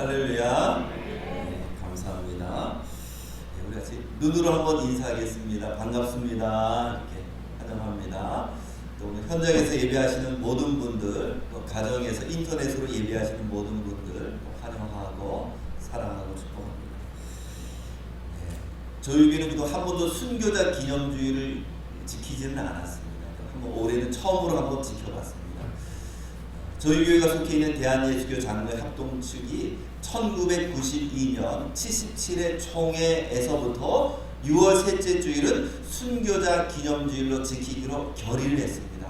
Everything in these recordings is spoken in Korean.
할렐루야. 네, 감사합니다. 네, 우리 같이 눈으로 한번 인사하겠습니다. 반갑습니다. 이렇게 환영합니다. 또 오늘 현장에서 예배하시는 모든 분들, 또 가정에서 인터넷으로 예배하시는 모든 분들 환영하고 사랑하고 축복합니다. 네, 저희 교회는 그동안 한 번도 순교자 기념주의를 지키지는 않았습니다. 한번 올해는 처음으로 한번 지켜봤습니다. 저희 교회가 속해 있는 대한예수교 장로회 합동측이 1992년 77회 총회에서부터 6월 셋째 주일은 순교자 기념주일로 지키기로 결의를 했습니다.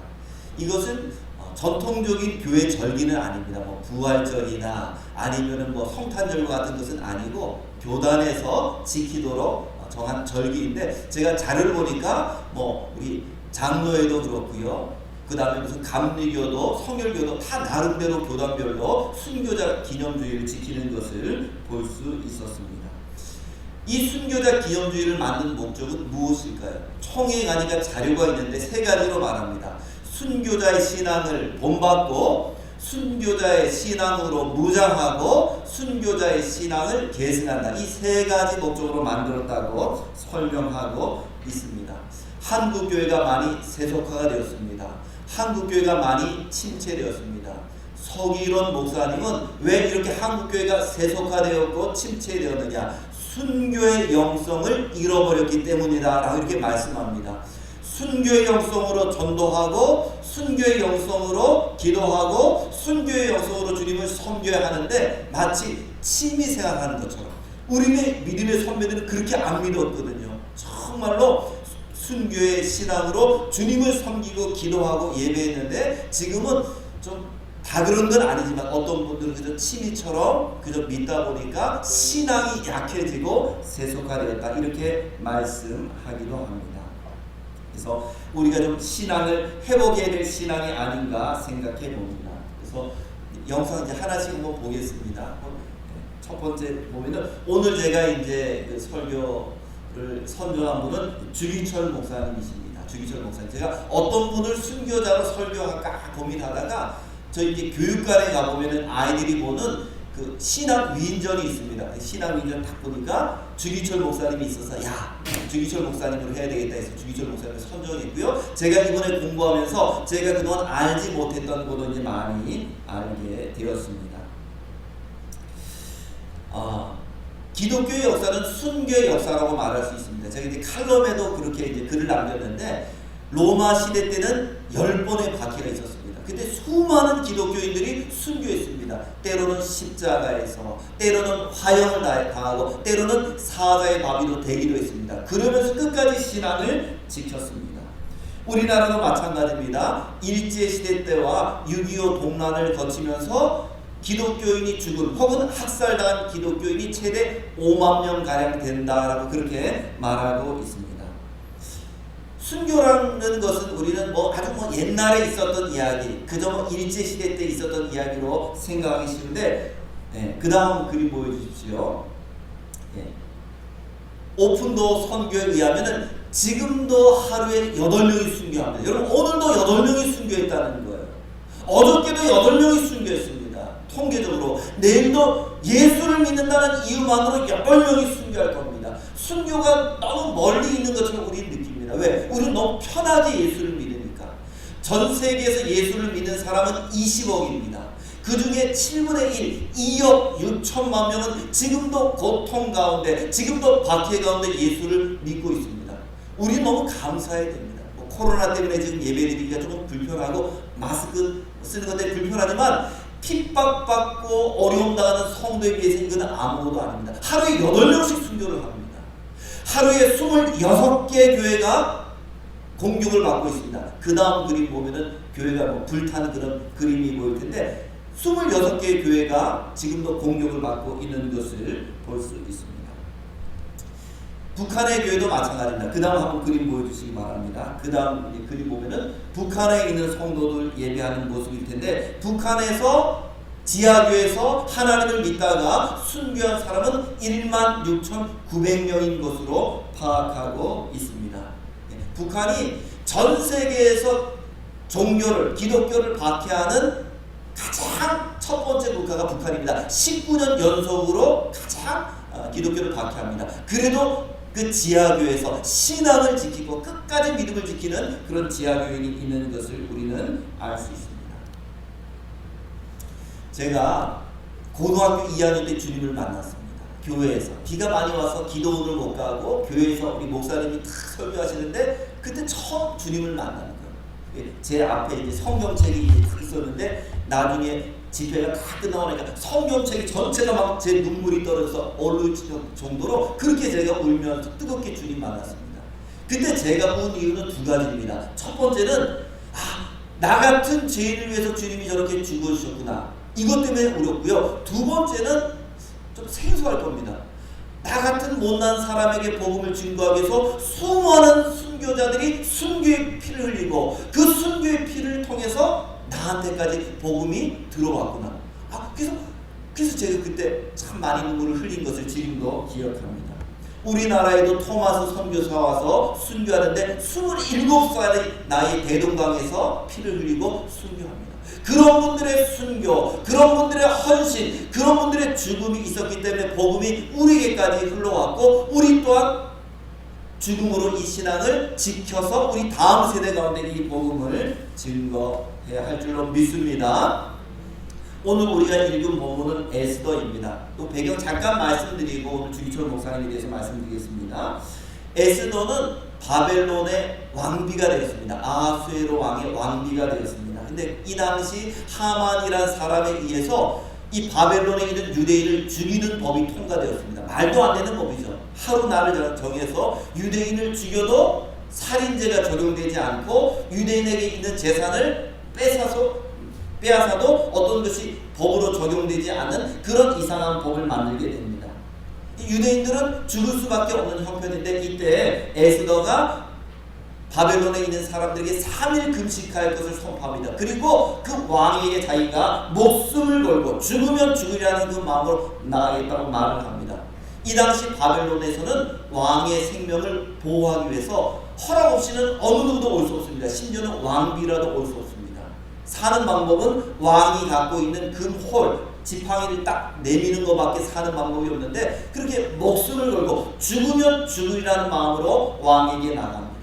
이것은 전통적인 교회 절기는 아닙니다. 뭐 부활절이나 아니면은 뭐 성탄절과 같은 것은 아니고 교단에서 지키도록 정한 절기인데, 제가 자료를 보니까 뭐 우리 장로회도 그렇고요. 그 다음에 무슨 감리교도 성결교도 다 나름대로 교단별로 순교자 기념주의를 지키는 것을 볼 수 있었습니다. 이 순교자 기념주의를 만든 목적은 무엇일까요? 총회에 가니까 자료가 있는데 세 가지로 말합니다. 순교자의 신앙을 본받고, 순교자의 신앙으로 무장하고, 순교자의 신앙을 계승한다. 이 세 가지 목적으로 만들었다고 설명하고 있습니다. 한국교회가 많이 세속화가 되었습니다. 한국교회가 많이 침체되었습니다. 서기론 목사님은 왜 이렇게 한국교회가 세속화되었고 침체되었느냐? 순교의 영성을 잃어버렸기 때문이다 라고 이렇게 말씀합니다. 순교의 영성으로 전도하고, 순교의 영성으로 기도하고, 순교의 영성으로 주님을 섬겨야 하는데 마치 취미생활하는 것처럼. 우리의 믿음의 선배들은 그렇게 안 믿었거든요. 정말로 순교의 신앙으로 주님을 섬기고 기도하고 예배했는데, 지금은 좀 다 그런 건 아니지만 어떤 분들은 그저 취미처럼 그저 믿다 보니까 신앙이 약해지고 세속화되었다 이렇게 말씀하기도 합니다. 그래서 우리가 좀 신앙을 회복해야 될 신앙이 아닌가 생각해 봅니다. 그래서 영상 이제 하나씩 한번 보겠습니다. 첫 번째 보면은 오늘 제가 이제 그 설교를 선정한 분은 주기철 목사님이십니다. 주기철 목사님. 제가 어떤 분을 순교자로 설교할까 고민하다가 저희 이제 교육관에 가보면은 아이들이 보는 그 신학 위인전이 있습니다. 신학 위인전 딱 보니까 주기철 목사님이 있어서 야, 주기철 목사님으로 해야 되겠다 해서 주기철 목사님을 선정했고요. 제가 이번에 공부하면서 제가 그동안 알지 못했던 것도 이제 많이 알게 되었습니다. 기독교의 역사는 순교의 역사라고 말할 수 있습니다. 제가 이제 칼럼에도 그렇게 이제 글을 남겼는데, 로마 시대 때는 10번의 박해가 있었습니다. 그때 수많은 기독교인들이 순교했습니다. 때로는 십자가에서, 때로는 화형을 당하고, 때로는 사자의 바위로 되기도 했습니다. 그러면서 끝까지 신앙을 지켰습니다. 우리나라도 마찬가지입니다. 일제시대 때와 6.25 동란을 거치면서 기독교인이 죽은 혹은 학살당한 기독교인이 최대 5만 명가량 된다라고 그렇게 말하고 있습니다. 순교라는 것은 우리는 아주 옛날에 있었던 이야기, 그저 일제시대 때 있었던 이야기로 생각하기 쉬운데, 그 다음 그림 보여주십시오. 오픈도 선교에 의하면 지금도 하루에 8명이 순교합니다. 여러분, 오늘도 8명이 순교했다는 거예요. 어저께도 8명이 순교했습니다. 통계적으로. 내일도 예수를 믿는다는 이유만으로 8명이 순교할 겁니다. 순교가 너무 멀리 있는 것처럼 우리는 느낍니다. 왜? 우리는 너무 편하게 예수를 믿으니까. 전 세계에서 예수를 믿는 사람은 20억입니다. 그 중에 7분의 1, 2억 6천만 명은 지금도 고통 가운데, 지금도 박해 가운데 예수를 믿고 있습니다. 우리는 너무 감사해야 됩니다. 코로나 때문에 지금 예배드리기가 조금 불편하고 마스크 쓰는 것 때문에 불편하지만 핍박받고 어려움 당하는 성도에 비해서 이건 아무것도 아닙니다. 하루에 8명씩 순교를 합니다. 하루에 26개 교회가 공격을 받고 있습니다. 그 다음 그림 보면은 교회가 불타는 그런 그림이 보일 텐데, 26개의 교회가 지금도 공격을 받고 있는 것을 볼 수 있습니다. 북한의 교회도 마찬가지입니다. 그 다음 한번 그림 보여주시기 바랍니다. 그 다음 그림 보면은 북한에 있는 성도들 예배하는 모습일 텐데, 북한에서 지하교에서 하나님을 믿다가 순교한 사람은 16,900명인 것으로 파악하고 있습니다. 북한이 전 세계에서 종교를, 기독교를 박해하는 가장 첫 번째 국가가 북한입니다. 19년 연속으로 가장 기독교를 박해합니다. 그래도 그 지하교에서 신앙을 지키고 끝까지 믿음을 지키는 그런 지하교인이 있는 것을 우리는 알 수 있습니다. 제가 고등학교 2학년 때 주님을 만났습니다. 교회에서 비가 많이 와서 기도원을 못 가고 교회에서 우리 목사님이 다 설교하시는데 그때 처음 주님을 만나는 거예요. 제 앞에 이제 성경책이 있었는데 나중에 집회가 다 끝나고 나니까 성경책이 전체가 막 제 눈물이 떨어져서 얼을 정도로 그렇게 제가 울면서 뜨겁게 주님 만났습니다. 근데 제가 운 이유는 두 가지입니다. 첫 번째는 나 같은 죄인을 위해서 주님이 저렇게 죽으셨구나. 이것 때문에 울었고요. 두 번째는 좀 생소할 겁니다. 나 같은 못난 사람에게 복음을 증거하기 위해서 수많은 순교자들이 순교의 피를 흘리고 그 순교의 피를 통해서 나한테까지 복음이 들어왔구나. 그래서 제가 그때 참 많이 눈물을 흘린 것을 지금도 기억합니다. 우리나라에도 토마스 선교사 와서 순교하는데 27살의 나이 대동강에서 피를 흘리고 순교합니다. 그런 분들의 순교, 그런 분들의 헌신, 그런 분들의 죽음이 있었기 때문에 복음이 우리에게까지 흘러왔고 우리 또한 죽음으로 이 신앙을 지켜서 우리 다음 세대 가운데 이 복음을 증거해야 할 줄로 믿습니다. 오늘 우리가 읽은 본문은 에스더입니다. 또 배경 잠깐 말씀드리고 오늘 주기철 목사님에 대해서 말씀드리겠습니다. 에스더는 바벨론의 왕비가 되었습니다. 아수에로 왕의 왕비가 되었습니다. 근데 이 당시 하만이라는 사람에 의해서 이 바벨론에 있는 유대인을 죽이는 법이 통과되었습니다. 말도 안 되는 법이죠. 하루 날을 정해서 유대인을 죽여도 살인죄가 적용되지 않고 유대인에게 있는 재산을 빼앗아도 어떤 것이 법으로 적용되지 않는 그런 이상한 법을 만들게 됩니다. 유대인들은 죽을 수밖에 없는 형편인데 이때 에스더가 바벨론에 있는 사람들에게 3일 금식할 것을 선포합니다. 그리고 그 왕에게 자기가 목숨을 걸고 죽으면 죽으리라는 그 마음으로 나아가겠다고 말을 합니다. 이 당시 바벨론에서는 왕의 생명을 보호하기 위해서 허락 없이는 어느 누구도 올 수 없습니다. 심지어는 왕비라도 올 수 없습니다. 사는 방법은 왕이 갖고 있는 금홀, 지팡이를 딱 내미는 것밖에 사는 방법이 없는데 그렇게 목숨을 걸고 죽으면 죽으리라는 마음으로 왕에게 나갑니다.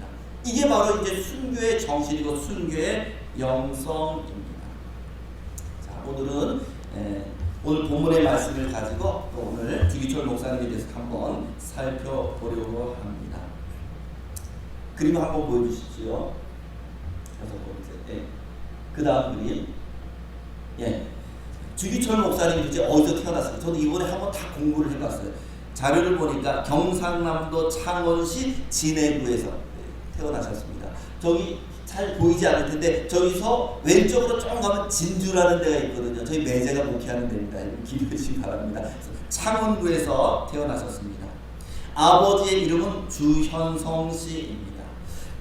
이게 바로 이제 순교의 정신이고 순교의 영성입니다. 자, 오늘은 오늘 본문의 말씀을 가지고 또 오늘 주기철 목사님에 대해서 한번 살펴보려고 합니다. 그림 한번 보여주시죠. 그 다음 그림. 주기철 목사님이 이제 어디서 태어났어요? 저도 이번에 한번 다 공부를 해봤어요. 자료를 보니까 경상남도 창원시 진해구에서 태어나셨습니다. 저기 잘 보이지 않을 텐데 저기서 왼쪽으로 조금 가면 진주라는 데가 있거든요. 저희 매제가 목회하는 데입니다. 기도해 주시기 바랍니다. 창원구에서 태어나셨습니다. 아버지의 이름은 주현성 씨입니다.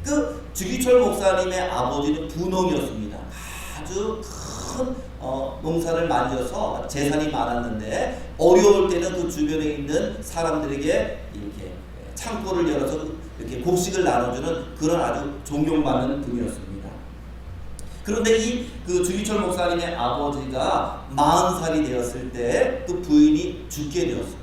그 주기철 목사님의 아버지는 분홍이었습니다. 아주 큰 농사를 만져서 재산이 많았는데 어려울 때는 그 주변에 있는 사람들에게 이렇게 창고를 열어서 이렇게 곡식을 나눠주는 그런 아주 존경받는 분이었습니다. 그런데 그 주기철 목사님의 아버지가 40살이 되었을 때 그 부인이 죽게 되었습니다.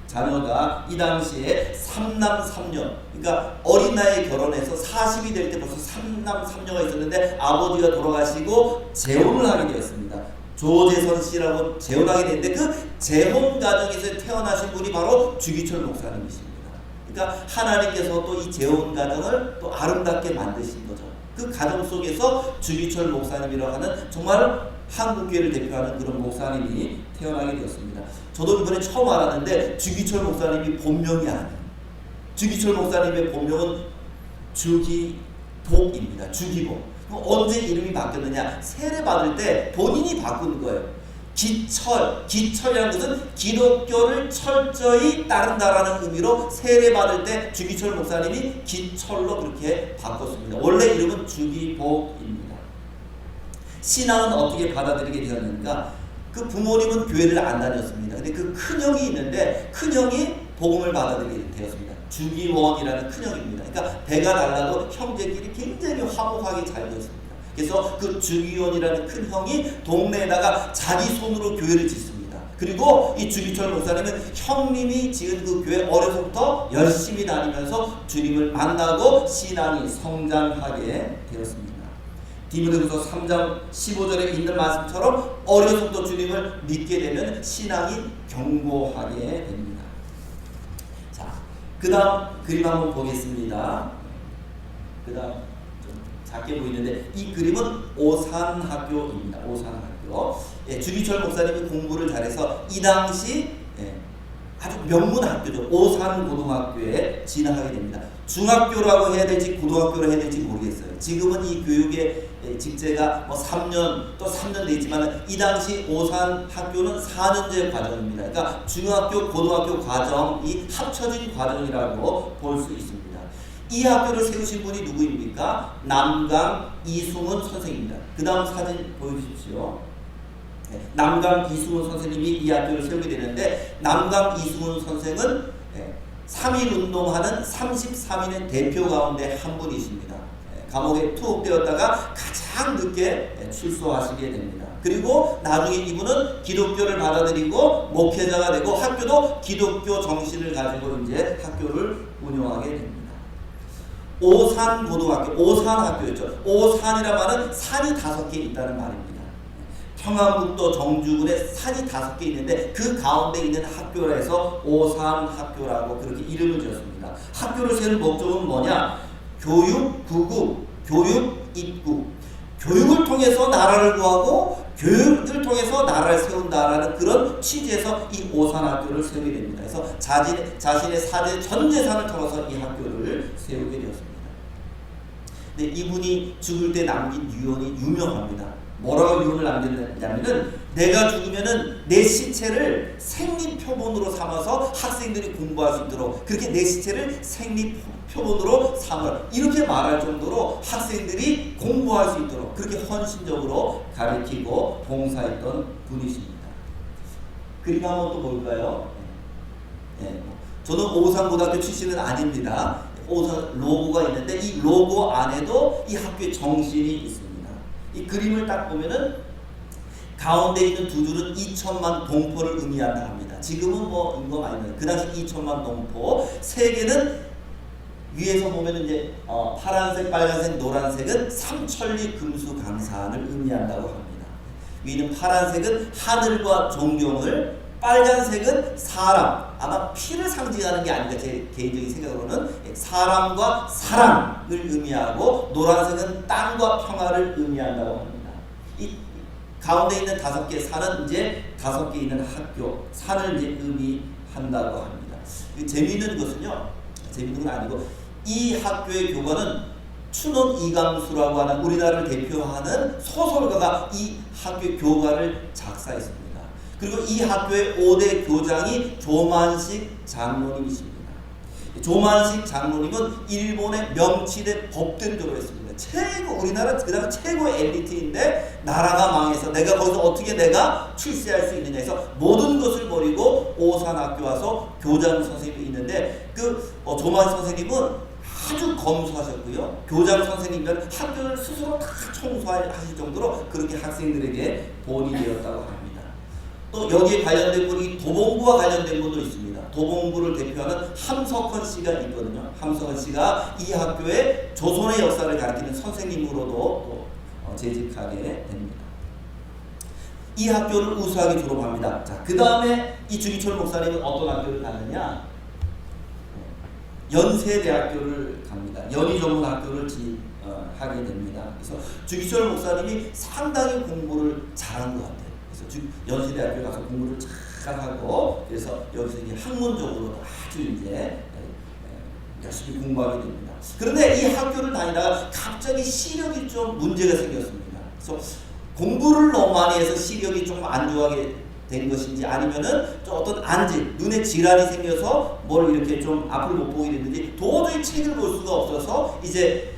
자녀가 이 당시에 3남 3녀, 그러니까 어린 나이에 결혼해서 40이 될 때 벌써 3남 3녀가 있었는데 아버지가 돌아가시고 재혼을 하게 되었습니다. 조재선 씨라고 재혼하게 됐는데 그 재혼 가정에서 태어나신 분이 바로 주기철 목사님이십니다. 그러니까 하나님께서 또 이 재혼 가정을 또 아름답게 만드신 거죠. 그 가정 속에서 주기철 목사님이라고 하는 정말 한국교회를 대표하는 그런 목사님이 태어나게 되었습니다. 저도 이번에 처음 알았는데 주기철 목사님이 본명이 아니에요. 주기철 목사님의 본명은 주기복입니다. 주기복. 언제 이름이 바뀌었느냐? 세례 받을 때 본인이 바꾼 거예요. 기철이라는 것은 기독교를 철저히 따른다라는 의미로 세례 받을 때 주기철 목사님이 기철로 그렇게 바꿨습니다. 원래 이름은 주기복입니다. 신앙은 어떻게 받아들이게 되었는가? 그 부모님은 교회를 안 다녔습니다. 근데 그 큰형이 있는데 큰형이 복음을 받아들이게 되었습니다. 주기원이라는 큰형입니다. 그러니까 배가 달라도 형제끼리 굉장히 화목하게 잘 되었습니다. 그래서 그 주기원이라는 큰 형이 동네에다가 자기 손으로 교회를 짓습니다. 그리고 이 주기철 목사님은 형님이 지은 그 교회 어려서부터 열심히 다니면서 주님을 만나고 신앙이 성장하게 되었습니다. 디모데후서 3장 15절에 있는 말씀처럼 어려서부터 주님을 믿게 되면 신앙이 견고하게 됩니다. 자, 그 다음 그림 한번 보겠습니다. 그 다음 좀 작게 보이는데 이 그림은 오산학교입니다. 오산학교. 주기철 목사님이 공부를 잘해서 이 당시 아주 명문 학교죠. 오산고등학교에 진학하게 됩니다. 중학교라고 해야 될지 고등학교라고 해야 될지 모르겠어요. 지금은 이 교육의 직제가 뭐 3년 또 3년 되지만 이 당시 오산학교는 4년제 과정입니다. 그러니까 중학교 고등학교 과정이 합쳐진 과정이라고 볼 수 있습니다. 이 학교를 세우신 분이 누구입니까? 남강 이승훈 선생입니다. 그 다음 사진 보여주십시오. 남강 이승훈 선생님이 이 학교를 세우게 되는데, 남강 이승훈 선생은 3.1 운동하는 33인의 대표 가운데 한 분이십니다. 감옥에 투옥되었다가 가장 늦게 출소하시게 됩니다. 그리고 나중에 이분은 기독교를 받아들이고 목회자가 되고 학교도 기독교 정신을 가지고 이제 학교를 운영하게 됩니다. 오산고등학교, 오산학교였죠. 오산이라 말은 산이 5개 있다는 말입니다. 평안북도 정주군에 산이 5개 있는데 그 가운데 있는 학교라 해서 오산학교라고 그렇게 이름을 지었습니다. 학교를 세운 목적은 뭐냐? 교육, 구국, 교육, 입국. 교육을 통해서 나라를 구하고 교육을 통해서 나라를 세운다라는 그런 취지에서 이 오산학교를 세우게 됩니다. 그래서 자신의 사대 전 재산을 털어서 이 학교를 세우게 되었습니다. 근데 이분이 죽을 때 남긴 유언이 유명합니다. 뭐라고 유언을 남겼냐면은, 내가 죽으면은 내 시체를 생리표본으로 삼아서 학생들이 공부할 수 있도록, 그렇게 내 시체를 생리표본으로 삼으라, 이렇게 말할 정도로 학생들이 공부할 수 있도록 그렇게 헌신적으로 가르치고 봉사했던 분이십니다. 그림 한번 또 볼까요? 저는 오산고등학교 출신은 아닙니다. 오산 로고가 있는데 이 로고 안에도 이 학교의 정신이 있습니다. 이 그림을 딱 보면은 가운데 있는 두 줄은 2천만 동포를 의미한다 합니다. 지금은 뭐 인거 많이 나요. 그 당시 2천만 동포. 세 개는 위에서 보면은 이제 파란색, 빨간색, 노란색은 삼천리 금수 강산을 의미한다고 합니다. 위는 파란색은 하늘과 존경을, 빨간색은 사람, 아마 피를 상징하는 게 아닌가 제 개인적인 생각으로는 사람과 사랑을 의미하고, 노란색은 땅과 평화를 의미한다고 합니다. 이 가운데 있는 5개 산은 이제 5개 있는 학교, 산을 이제 의미한다고 합니다. 재미있는 것은요, 재미있는 건 아니고, 이 학교의 교관은 춘원 이강수라고 하는 우리나라를 대표하는 소설가가 이 학교 교과를 작사했습니다. 그리고 이 학교의 5대 교장이 조만식 장로님이십니다. 조만식 장로님은 일본의 명치대 법대를 졸업했습니다. 우리나라 그다음 최고의 엘리트인데 나라가 망해서 내가 거기서 어떻게 내가 출세할 수 있느냐 해서 모든 것을 버리고 오산학교 와서 교장 선생님이 있는데, 조만식 선생님은 아주 검소하셨고요. 교장 선생님은 학교를 스스로 다 청소하실 정도로 그렇게 학생들에게 본이 되었다고 합니다. 또 여기에 관련된 분이 도봉구와 관련된 분도 있습니다. 도봉구를 대표하는 함석헌 씨가 있거든요. 함석헌 씨가 이 학교의 조선의 역사를 가르치는 선생님으로도 또 재직하게 됩니다. 이 학교를 우수하게 졸업합니다. 자, 그 다음에 이 주기철 목사님은 어떤 학교를 갔느냐? 연세대학교를 갑니다. 연희전문학교를 하게 됩니다. 그래서 주기철 목사님이 상당히 공부를 잘한 것 같아요. 그래서 연세대학교 가서 공부를 잘 하고, 그래서 여기서 이제 학문적으로 아주 이제 열심히 공부하게 됩니다. 그런데 이 학교를 다니다가 갑자기 시력이 좀 문제가 생겼습니다. 그래서 공부를 너무 많이 해서 시력이 좀 안 좋아하게 된 것인지, 아니면은 좀 어떤 안질, 눈에 질환이 생겨서 뭘 이렇게 좀 앞을 못 보게 됐는지 도저히 책을 볼 수가 없어서 이제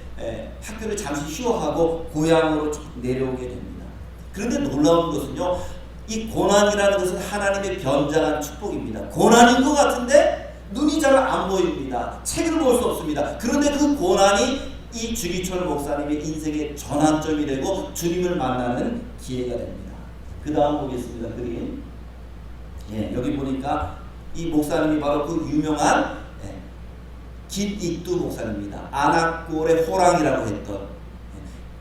학교를 잠시 휴학하고 고향으로 내려오게 됩니다. 그런데 놀라운 것은요, 이 고난이라는 것은 하나님의 변장한 축복입니다. 고난인 것 같은데 눈이 잘 안 보입니다. 책을 볼 수 없습니다. 그런데 그 고난이 이 주기철 목사님의 인생의 전환점이 되고 주님을 만나는 기회가 됩니다. 그 다음 보겠습니다. 그림. 예, 여기 보니까 이 목사님이 바로 그 유명한 김익두 목사님입니다. 안악골의 호랑이라고 했던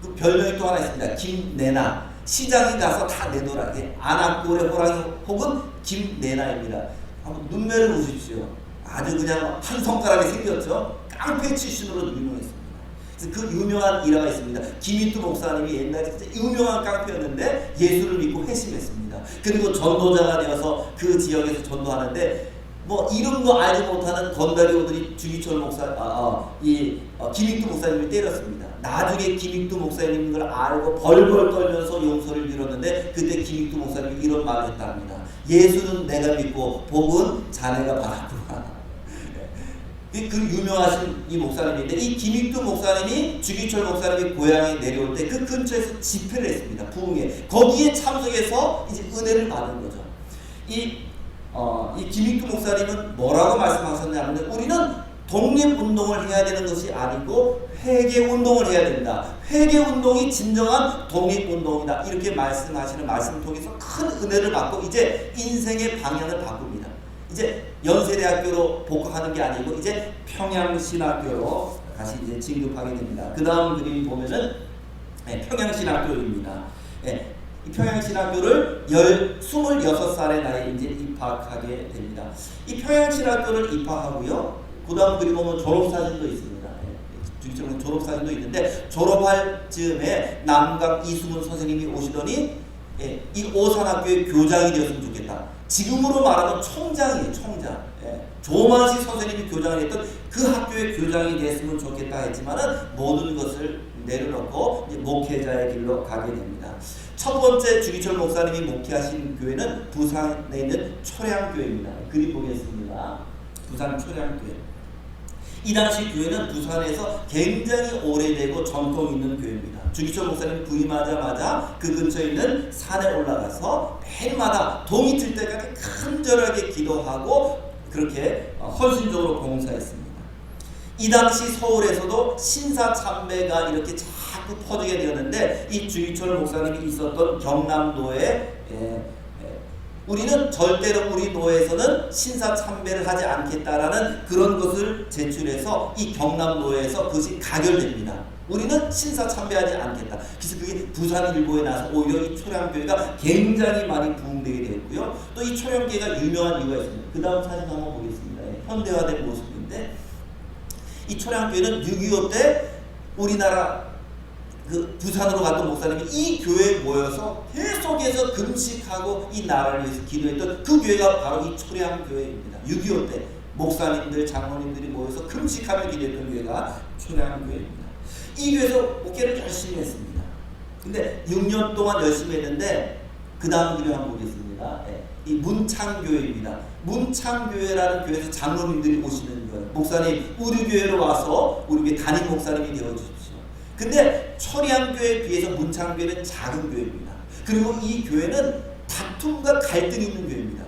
그 별명이 또 하나 있습니다. 김내나. 시장에 가서 다 내놓으라. 안악골의 호랑이 혹은 김내나입니다. 한번 눈매를 보십시오. 아주 그냥 한 손가락에 생겼죠. 깡패 출신으로 유명했습니다. 그래서 그 유명한 일화가 있습니다. 김익두 목사님이 옛날에 진짜 유명한 깡패였는데 예수를 믿고 회심했습니다. 그리고 전도자가 되어서 그 지역에서 전도하는데 뭐 이름도 알지 못하는 건달이 오더니 주기철 목사, 김익두 목사님을 때렸습니다. 나중에 김익두 목사님인 걸 알고 벌벌 떨면서 용서를 빌었는데 그때 김익두 목사님이 이런 말을 했답니다. 예수는 내가 믿고 복은 자네가 받았구나. 그 유명하신 이 목사님인데 이 김익두 목사님이 주기철 목사님이 고향에 내려올 때 그 근처에서 집회를 했습니다. 부흥회. 거기에 참석해서 이제 은혜를 받은 거죠. 이 김익두 목사님은 뭐라고 말씀하셨냐면 우리는 독립운동을 해야 되는 것이 아니고 회개운동을 해야 된다. 회개운동이 진정한 독립운동이다. 이렇게 말씀하시는 말씀을 통해서 큰 은혜를 받고 이제 인생의 방향을 바꿉니다. 이제 연세대학교로 복학하는 게 아니고 이제 평양신학교로 다시 이제 진급하게 됩니다. 그 다음 그림 보면은 평양신학교입니다. 이 평양신학교를 26살의 나이에 이제 입학하게 됩니다. 이 평양신학교를 입학하고요. 그 다음 그림 보면 졸업사진도 있습니다. 졸업사진도 있는데 졸업할 즈음에 남각 이수문 선생님이 오시더니 이 오산학교의 교장이 되었으면 좋겠다. 지금으로 말하면 총장이에요. 총장. 조만식 선생님이 교장을 했던 그 학교의 교장이 됐으면 좋겠다 했지만은 모든 것을 내려놓고 목회자의 길로 가게 됩니다. 첫 번째 주기철 목사님이 목회하신 교회는 부산에 있는 초량교회입니다. 그림 보겠습니다. 부산 초량교회. 이 당시 교회는 부산에서 굉장히 오래되고 전통 있는 교회입니다. 주기철 목사님 부임하자마자 그 근처에 있는 산에 올라가서 매일마다 동이 틀 때까지 간절하게 기도하고 그렇게 헌신적으로 봉사했습니다. 이 당시 서울에서도 신사참배가 이렇게 자꾸 퍼지게 되었는데 이 주기철 목사님이 있었던 경남도에 우리는 절대로 우리 노회에서는 신사참배를 하지 않겠다라는 그런 것을 제출해서 이 경남노회에서 그것이 가결됩니다. 우리는 신사참배하지 않겠다. 그래서 그게 부산일보에 나서 오히려 이 초량교회가 굉장히 많이 부흥되게 되었고요. 또 이 초량교회가 유명한 이유가 있습니다. 그 다음 사진 한번 보겠습니다. 현대화된 모습인데 이 초량교회는 6.25 때 우리나라 그 부산으로 갔던 목사님이 이 교회에 모여서 계속해서 금식하고 이 나라를 위해서 기도했던 그 교회가 바로 이 초량교회입니다. 6.25 때 목사님들, 장로님들이 모여서 금식하며 기도했던 교회가 초량교회입니다. 이 교회에서 목회를 열심히 했습니다. 근데 6년 동안 열심히 했는데 그 다음 교회 한번 보겠습니다. 이 문창교회입니다. 문창교회라는 교회에서 장로님들이 오시는 거예요. 목사님 우리 교회로 와서 우리 교회 담임 목사님이 되어주십시오. 근데 초량교회에 비해서 문창교회는 작은 교회입니다. 그리고 이 교회는 다툼과 갈등이 있는 교회입니다.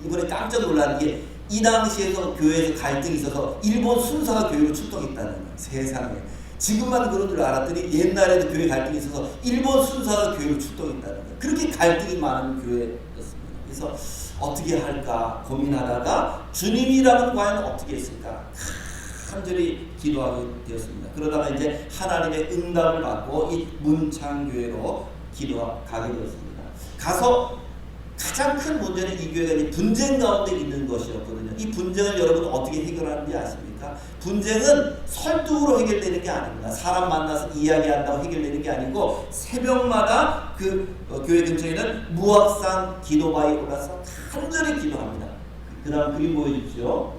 이번에 깜짝 놀란 게 이 당시에서 교회에서 갈등이 있어서 일본 순사가 교회로 출동했다는 거예요. 세상에. 지금만 그런 줄 알았더니 옛날에도 교회 갈등이 있어서 일본 순사가 교회로 출동했다는 거예요. 그렇게 갈등이 많은 교회였습니다. 그래서 어떻게 할까 고민하다가 주님이라면 과연 어떻게 했을까 간절히 기도하게 되었습니다. 그러다가 이제 하나님의 응답을 받고 이 문창교회로 가게 되었습니다. 가서 가장 큰 문제는 이 교회가 이제 분쟁 가운데 있는 것이었거든요. 이 분쟁을 여러분 어떻게 해결하는지 아십니까? 분쟁은 설득으로 해결되는 게 아닙니다. 사람 만나서 이야기한다고 해결되는 게 아니고 새벽마다 그 교회 근처에는 무악산 기도바위에 올라서 간절히 기도합니다. 그 다음 그림 보여주십시오.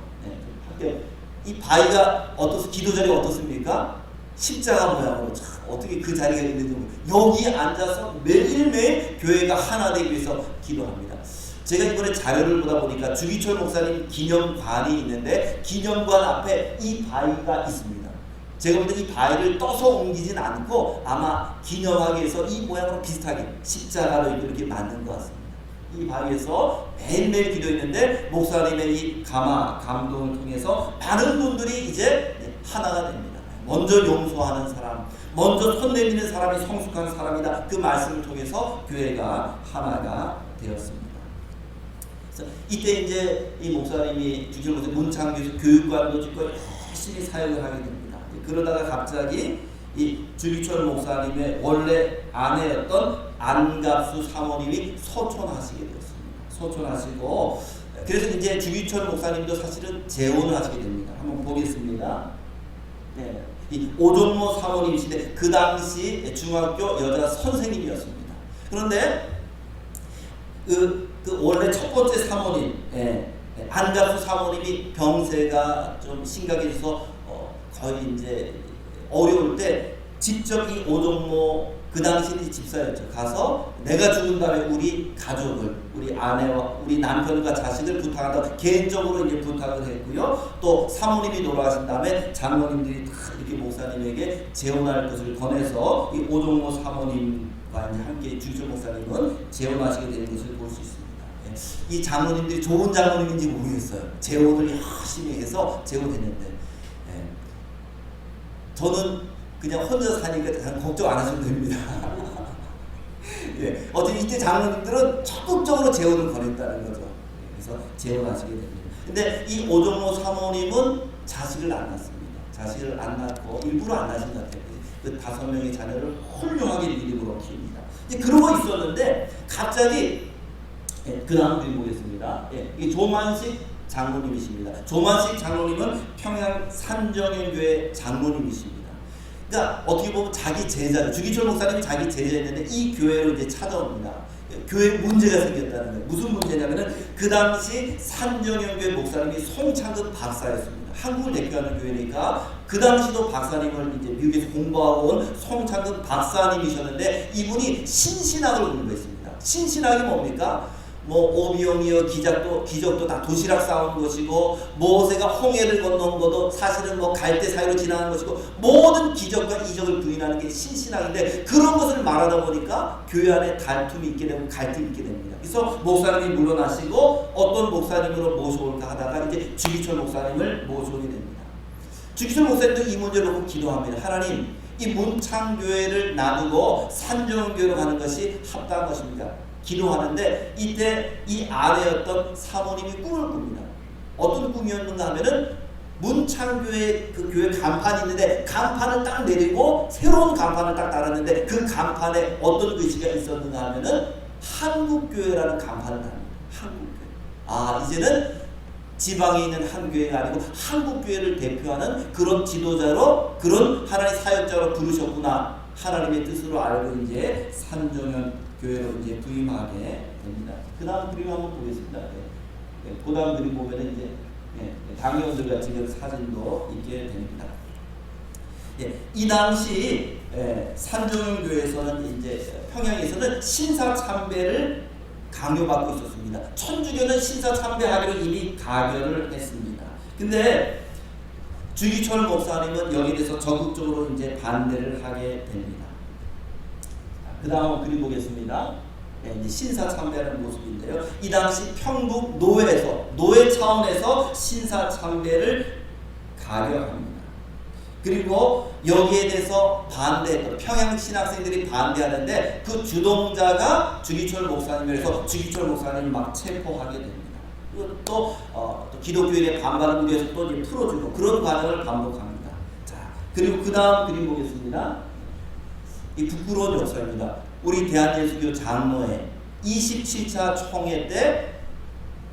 이 바위가 기도 자리가 어떻습니까? 십자가 모양으로 어떻게 그 자리가 있는지 여기 앉아서 매일매일 교회가 하나 되기 위해서 기도합니다. 제가 이번에 자료를 보다 보니까 주기철 목사님 기념관이 있는데 기념관 앞에 이 바위가 있습니다. 제가 볼 때 이 바위를 떠서 옮기진 않고 아마 기념하기 위해서 이 모양으로 비슷하게 십자가로 이렇게 만든 것 같습니다. 이 바위에서 매일매일 기도했는데 목사님의 이 감동을 통해서 많은 분들이 이제 하나가 됩니다. 먼저 용서하는 사람, 먼저 손 내미는 사람이 성숙한 사람이다. 그 말씀을 통해서 교회가 하나가 되었습니다. 그래서 이때 이제 이 목사님이 주길목사 문창교에서 교육관도 짓고 열심히 사역을 하게 됩니다. 그러다가 갑자기 이 주기철 목사님의 원래 아내였던 안갑수 사모님이 소천하시게 되었습니다. 소천하시고 그래서 이제 주기철 목사님도 사실은 재혼을 하시게 됩니다. 한번 보겠습니다. 네. 이 오종모 사모님이신데 그 당시 중학교 여자 선생님이었습니다. 그런데 그 원래 첫 번째 사모님 안갑수 사모님이 병세가 좀 심각해져서 거의 이제 어려울 때 직접 이 오종모 그 당시 집사였죠. 가서 내가 죽은 다음에 우리 가족을, 우리 아내와 우리 남편과 자식을 부탁한다. 개인적으로 이제 부탁을 했고요. 또 사모님이 돌아가신 다음에 장로님들이 다 이렇게 목사님에게 재혼할 것을 권해서 이 오종모 사모님과 함께 주기철 목사님은 재혼하시게 되는 것을 볼 수 있습니다. 이 장로님들이 좋은 장로님인지 모르겠어요. 재혼을 열심히 해서 재혼했는데 저는 그냥 혼자 사니까 걱정 안 하셔도 됩니다. 예, 어쨌든 이때 장로님들은 적극적으로 재혼을 권했다는 거죠. 그래서 재혼하시게 됩니다. 근데 이 오종모 사모님은 자식을 안 낳습니다. 자식을 안 낳고 일부러 안 낳으신 것 같아요. 그 5명의 자녀를 훌륭하게 믿음으로 키웁니다. 이제 그러고 있었는데 갑자기 그 다음 그림 보겠습니다. 이 조만식 장로님이십니다. 조만식 장로님은 평양 산정현교회 장로님이십니다. 그러니까 어떻게 보면 자기 제자, 주기철 목사님이 자기 제자였는데 이 교회로 이제 찾아옵니다. 교회에 문제가 생겼다는 거예요. 무슨 문제냐면은 그 당시 산정현교회 목사님이 송창근 박사였습니다. 한국을 대표하는 교회니까 그 당시도 박사님을 이제 미국에서 공부하고 온 송창근 박사님이셨는데 이분이 신신학을 공부했습니다. 신신학이 뭡니까? 뭐 오비용이요 기적도 다 도시락 싸우는 것이고 모세가 홍해를 건너온 것도 사실은 뭐 갈대 사이로 지나는 것이고 모든 기적과 이적을 부인하는 게 신신학인데 그런 것을 말하다 보니까 교회 안에 다툼이 있게 되고 갈등이 있게 됩니다. 그래서 목사님이 물러나시고 어떤 목사님으로 모셔올까 하다가 이제 주기철 목사님을 모셔오게 됩니다. 주기철 목사님도 이 문제를 놓고 기도합니다. 하나님, 이 문창교회를 놔두고 산정교회로 가는 것이 합당한 것입니다. 기도하는데 이때 이 아내였던 사모님이 꿈을 꿉니다. 어떤 꿈이었는가 하면은 문창교회 그 교회 간판이 있는데 간판을 딱 내리고 새로운 간판을 딱 달았는데 그 간판에 어떤 글씨가 있었는가 하면은 한국교회라는 간판을 달습니다. 한국교회. 이제는 지방에 있는 한 교회가 아니고 한국교회를 대표하는 그런 지도자로 그런 하나님의 사역자로 부르셨구나. 하나님의 뜻으로 알고 이제 산정현 교회로 이제 부임하게 됩니다. 그 다음 그림 한번 보겠습니다. 그 다음 그림 보면은 이제 당회원들과 찍은 사진도 있게 됩니다. 이 당시 산정현 교회에서는 이제 평양에서는 신사참배를 강요받고 있었습니다. 천주교는 신사참배하기로 이미 가결을 했습니다. 근데 주기철 목사님은 여기에 대해서 적극적으로 이제 반대를 하게 됩니다. 그 다음 그림 보겠습니다. 이제 신사참배하는 모습인데요. 이 당시 평북 노회 차원에서 신사참배를 가결합니다. 그리고 여기에 대해서 반대했던 평양 신학생들이 반대하는데 그 주동자가 주기철 목사님이라서 주기철 목사님을 막 체포하게 됩니다. 또 기독교인의 반발을 우려해서 또 이제 풀어주고 그런 과정을 반복합니다. 자, 그리고 그 다음 그림 보겠습니다. 이 부끄러운 역사입니다. 우리 대한예수교 장로회 27차 총회 때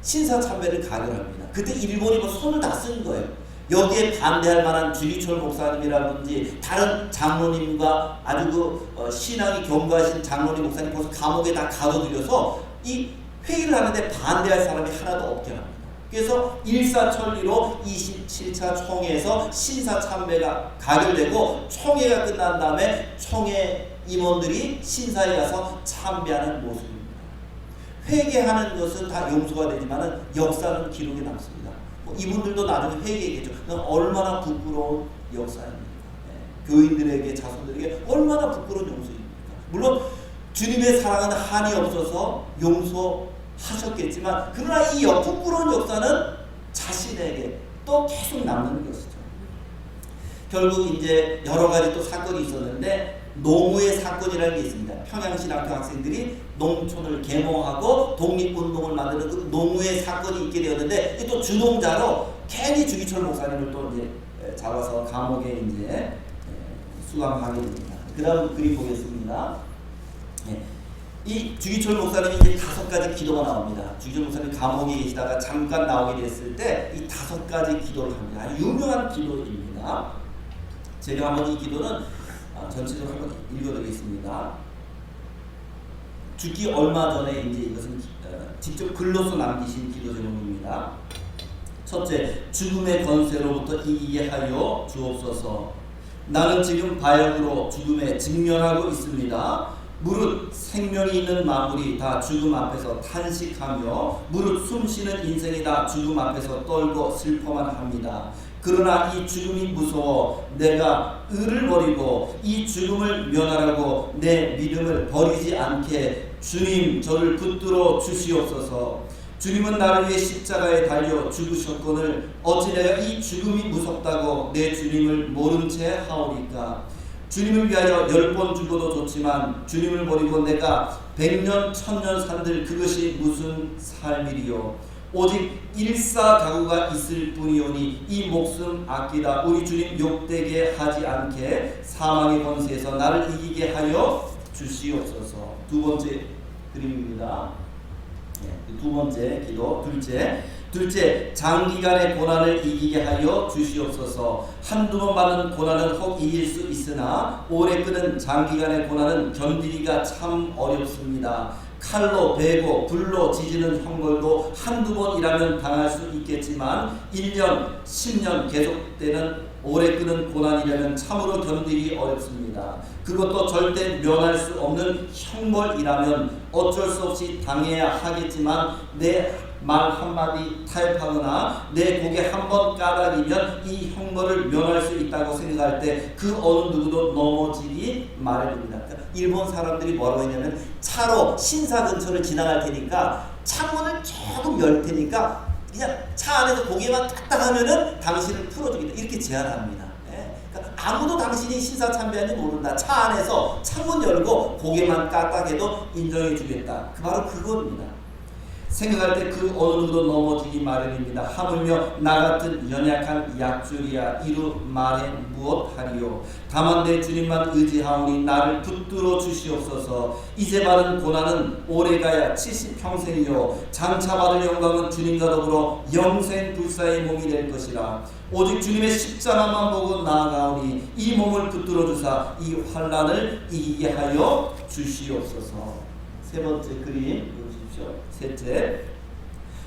신사참배를 가결합니다. 그때 일본이 뭐 손을 다 쓴 거예요. 여기에 반대할 만한 주기철 목사님이라든지 다른 장로님과 아주 신앙이 견고하신 장로님 목사님 벌써 감옥에 다 가둬들여서 이 회의를 하는데 반대할 사람이 하나도 없게 합니다. 그래서 일사천리로 27차 총회에서 신사참배가 가결되고 총회가 끝난 다음에 총회 임원들이 신사에 가서 참배하는 모습입니다. 회개하는 것은 다 용서가 되지만 역사는 기록에 남습니다. 이분들도 나중에 회개했겠죠. 얼마나 부끄러운 역사입니까? 교인들에게 자손들에게 얼마나 부끄러운 용서입니까? 물론 주님의 사랑은 한이 없어서 용서하셨겠지만 그러나 이 부끄러운 역사는 자신에게 또 계속 남는 것이죠. 결국 이제 여러 가지 또 사건이 있었는데 노무의 사건이라는 게 있습니다. 평양신학교 학생들이 농촌을 계몽하고 독립운동을 만드는 그 노무의 사건이 있게 되었는데 또 주동자로 괜히 주기철 목사님을 또 이제 잡아서 감옥에 이제 수감하게 됩니다. 그 다음 그림 보겠습니다. 이 주기철 목사님이 이제 5가지 기도가 나옵니다. 주기철 목사님 감옥에 계시다가 잠깐 나오게 됐을 때 이 5가지 기도를 합니다. 아주 유명한 기도입니다. 제가 한번 이 기도는 전체적으로 한번 읽어드리겠습니다. 죽기 얼마 전에 이제 이것은 직접 글로써 남기신 기도 제목입니다. 첫째, 죽음의 권세로부터 이기게 하여 주옵소서. 나는 지금 바역으로 죽음에 직면하고 있습니다. 무릇 생명이 있는 만물이 다 죽음 앞에서 탄식하며 무릇 숨쉬는 인생이 다 죽음 앞에서 떨고 슬퍼만 합니다. 그러나 이 죽음이 무서워 내가 의를 버리고 이 죽음을 면하라고 내 믿음을 버리지 않게 주님 저를 붙들어 주시옵소서. 주님은 나를 위해 십자가에 달려 죽으셨거늘 어찌 내가 이 죽음이 무섭다고 내 주님을 모른 채 하오리까. 주님을 위하여 10번 죽어도 좋지만 주님을 버리고 내가 100년 1000년 산들 그것이 무슨 삶이리요. 오직 일사가구가 있을 뿐이오니 이 목숨 아끼다 우리 주님 욕되게 하지 않게 사망의 권세에서 나를 이기게 하여 주시옵소서. 2번째 그림입니다. 두 번째 기도. 둘째, 장기간의 고난을 이기게 하여 주시옵소서. 한두 번 받는 고난은 혹 이길 수 있으나 오래 끄는 장기간의 고난은 견디기가 참 어렵습니다. 칼로 베고 불로 지지는 형벌도 한두 번이라면 당할 수 있겠지만 1년, 10년 계속되는 오래 끄는 고난이라면 참으로 견디기 어렵습니다. 그것도 절대 면할 수 없는 형벌이라면 어쩔 수 없이 당해야 하겠지만 내 말 한마디 타협하거나 내 고개 한번 까닭이면 이 형벌을 면할 수 있다고 생각할 때 그 어느 누구도 넘어지기 마련입니다. 그러니까 일본 사람들이 뭐라고 했냐면 차로 신사 근처를 지나갈 테니까 창문을 조금 열 테니까 그냥 차 안에서 고개만 까딱하면은 당신을 풀어주겠다 이렇게 제안합니다. 그러니까 아무도 당신이 신사참배한지 모른다. 차 안에서 창문 열고 고개만 까딱해도 인정해주겠다. 바로 그겁니다. 생각할 때 그 어느 누구도 넘어지기 마련입니다. 하물며 나 같은 연약한 약줄이야 이루 말해 무엇하리요. 다만 내 주님만 의지하오니 나를 붙들어 주시옵소서. 이제 받은 고난은 오래가야 70평생이요 장차 받을 영광은 주님과 더불어 영생 불사의 몸이 될 것이라. 오직 주님의 십자가만 보고 나아가오니 이 몸을 붙들어 주사 이 환난을 이기게 하여 주시옵소서. 세 번째 그림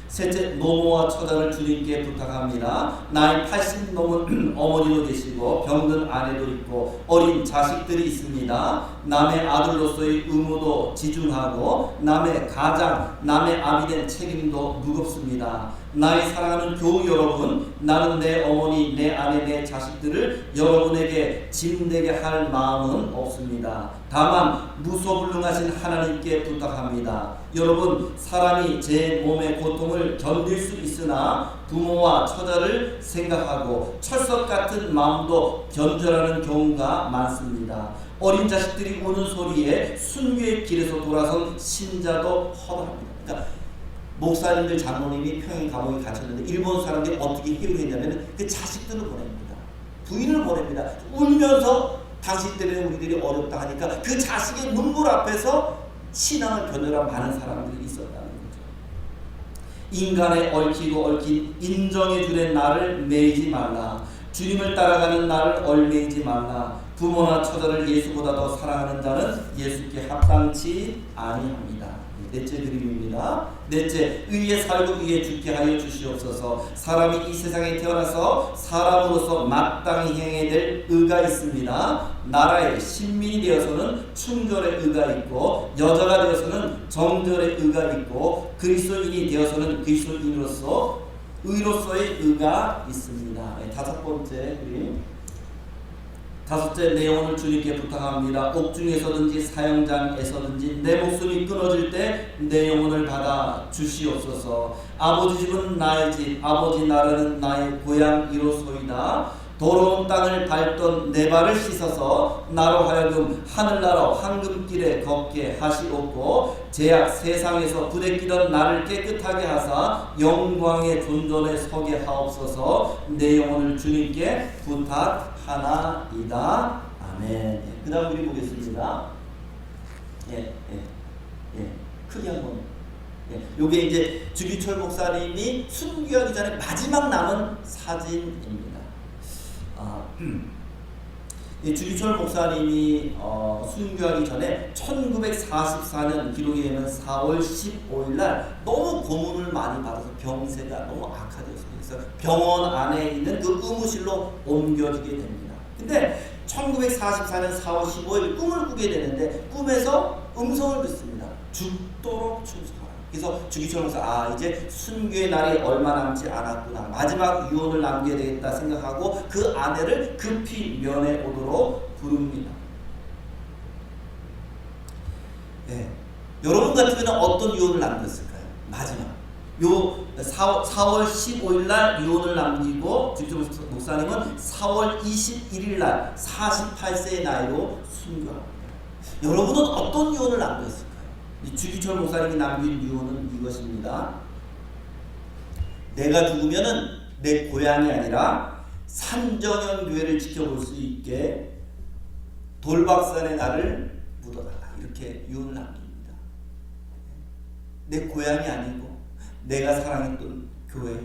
셋째, 노모와 처자를 주님께 부탁합니다. 나이 80 넘은 어머니도 계시고 병든 아내도 있고 어린 자식들이 있습니다. 남의 아들로서의 의무도 지중하고 남의 가장, 남의 아비 된 책임도 무겁습니다. 나의 사랑하는 교우 여러분, 나는 내 어머니, 내 아내, 내 자식들을 여러분에게 짐되게 할 마음은 없습니다. 다만 무소불능하신 하나님께 부탁합니다. 여러분, 사람이 제 몸의 고통을 견딜 수 있으나 부모와 처자를 생각하고 철석 같은 마음도 견뎌라는 경우가 많습니다. 어린 자식들이 우는 소리에 순교의 길에서 돌아선 신자도 허다합니다. 그러니까 목사님들 장로님이 평양 감옥에 갇혔는데 일본 사람들이 어떻게 해결을 했냐면 그 자식들을 보냅니다. 부인을 보냅니다. 울면서 당신 때문에 우리들이 어렵다 하니까 그 자식의 눈물 앞에서 신앙을 견뎌라 많은 사람들이 있었다는 거죠. 인간에 얽히고 얽힌 인정해주는 나를 매이지 말라. 주님을 따라가는 나를 얼매이지 말라. 부모나 처자를 예수보다 더 사랑하는 자는 예수께 합당치 아니합니다. 넷째 그림입니다. 넷째, 의에 살고 의에 죽게 하여 주시옵소서. 사람이 이 세상에 태어나서 사람으로서 마땅히 행해야 될 의가 있습니다. 나라의 신민이 되어서는 충절의 의가 있고 여자가 되어서는 정절의 의가 있고 그리스도인이 되어서는 그리스도인으로서 의로서의 의가 있습니다. 다섯 번째 그림. 다섯째, 내 영혼을 주님께 부탁합니다. 옥중에서든지 사형장에서든지 내 목숨이 끊어질 때 내 영혼을 받아 주시옵소서. 아버지 집은 나의 집, 아버지 나라는 나의 고향이로소이다. 더러운 땅을 밟던 내 발을 씻어서 나로 하여금 하늘나라 황금길에 걷게 하시옵고 제약 세상에서 부대끼던 나를 깨끗하게 하사 영광의 존전에 서게 하옵소서. 내 영혼을 주님께 부탁하나이다. 아멘. 그 다음 우리 보겠습니다. 크게 한번. 요게 이제 주기철 목사님이 순교하기 전에 마지막 남은 사진입니다. 주기철 목사님이 순교하기 전에 1944년 기록에 의하면 4월 15일 날 너무 고문을 많이 받아서 병세가 너무 악화되었습니다. 그래서 병원 안에 있는 그 의무실로 옮겨지게 됩니다. 근데 1944년 4월 15일 꿈을 꾸게 되는데 꿈에서 음성을 듣습니다. 죽도록 충성하라. 그래서 주기철 목사 이제 순교의 날이 얼마 남지 않았구나, 마지막 유언을 남겨야 되겠다 생각하고 그 아내를 급히 면회 오도록 부릅니다. 여러분 같으면 어떤 유언을 남겼을까요? 마지막 4월 15일 날 유언을 남기고 주기철 목사님은 4월 21일 날 48세의 나이로 순교합니다. 여러분은 어떤 유언을 남겼을까요? 이 주기철 목사님이 남긴 유언은 이것입니다. 내가 죽으면은 내 고향이 아니라 산정현 교회를 지켜볼 수 있게 돌박산에 나를 묻어달라. 이렇게 유언을 남깁니다. 내 고향이 아니고 내가 사랑했던 교회,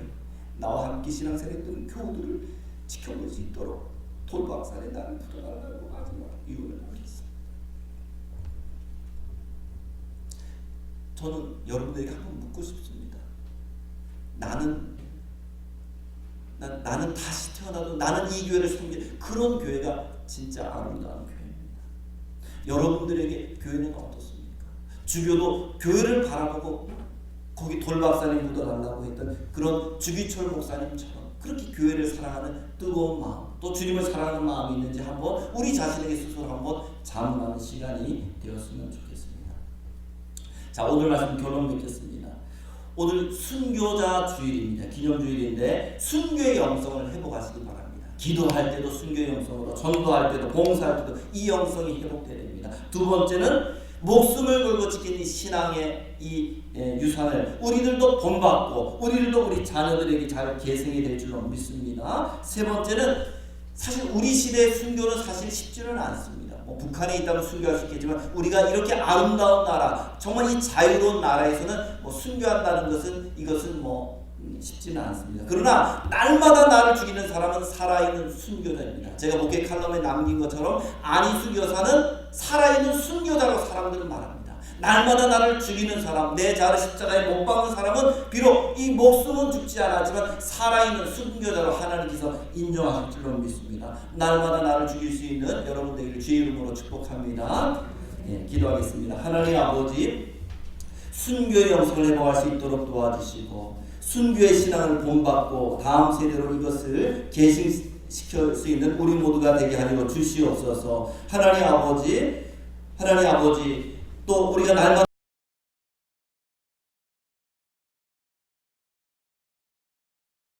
나와 함께 신앙생활했던 교우들을 지켜볼 수 있도록 돌박산에 나를 묻어달라고 마지막 유언을 남겼습니다. 저는 여러분들에게 한번 묻고 싶습니다. 나는 다시 태어나도 나는 이 교회를 섬길 그런 교회가 진짜 아름다운 교회입니다. 여러분들에게 교회는 어떻습니까? 주교도 교회를 바라보고 거기 돌박산에 묻어달라고 했던 그런 주기철 목사님처럼 그렇게 교회를 사랑하는 뜨거운 마음, 또 주님을 사랑하는 마음이 있는지 한번 우리 자신에게 스스로 한번 자문하는 시간이 되었으면 좋겠습니다. 자, 오늘 말씀 결론 맺겠습니다. 오늘 순교자 주일입니다. 기념주일인데 순교의 영성을 회복하시기 바랍니다. 기도할 때도 순교의 영성으로, 전도할 때도, 봉사할 때도 이 영성이 회복되어야 됩니다. 두 번째는 목숨을 걸고 지킨 이 신앙의 이 유산을 우리들도 본받고 우리들도 우리 자녀들에게 잘 계승이 될 줄로 믿습니다. 세 번째는 사실 우리 시대의 순교는 사실 쉽지는 않습니다. 북한에 있다면 순교할 수 있겠지만 우리가 이렇게 아름다운 나라, 정말 이 자유로운 나라에서는 순교한다는 것은 이것은 쉽지는 않습니다. 그러나 날마다 나를 죽이는 사람은 살아있는 순교자입니다. 제가 목회 칼럼에 남긴 것처럼 안희수 교사는 살아있는 순교자로 사람들은 말합니다. 날마다 나를 죽이는 사람, 내 자를 십자가에 못 박는 사람은 비록 이 목숨은 죽지 않았지만 살아있는 순교자로 하나님께서 인정하실 줄로 믿습니다. 날마다 나를 죽일 수 있는 여러분들에게 주의 이름으로 축복합니다. 기도하겠습니다. 하나님 아버지, 순교의 영성을 회복할 수 있도록 도와주시고 순교의 신앙을 본받고 다음 세대로 이것을 계승시킬 수 있는 우리 모두가 되게 하여 주시옵소서. 하나님 아버지, 또 우리가 날마다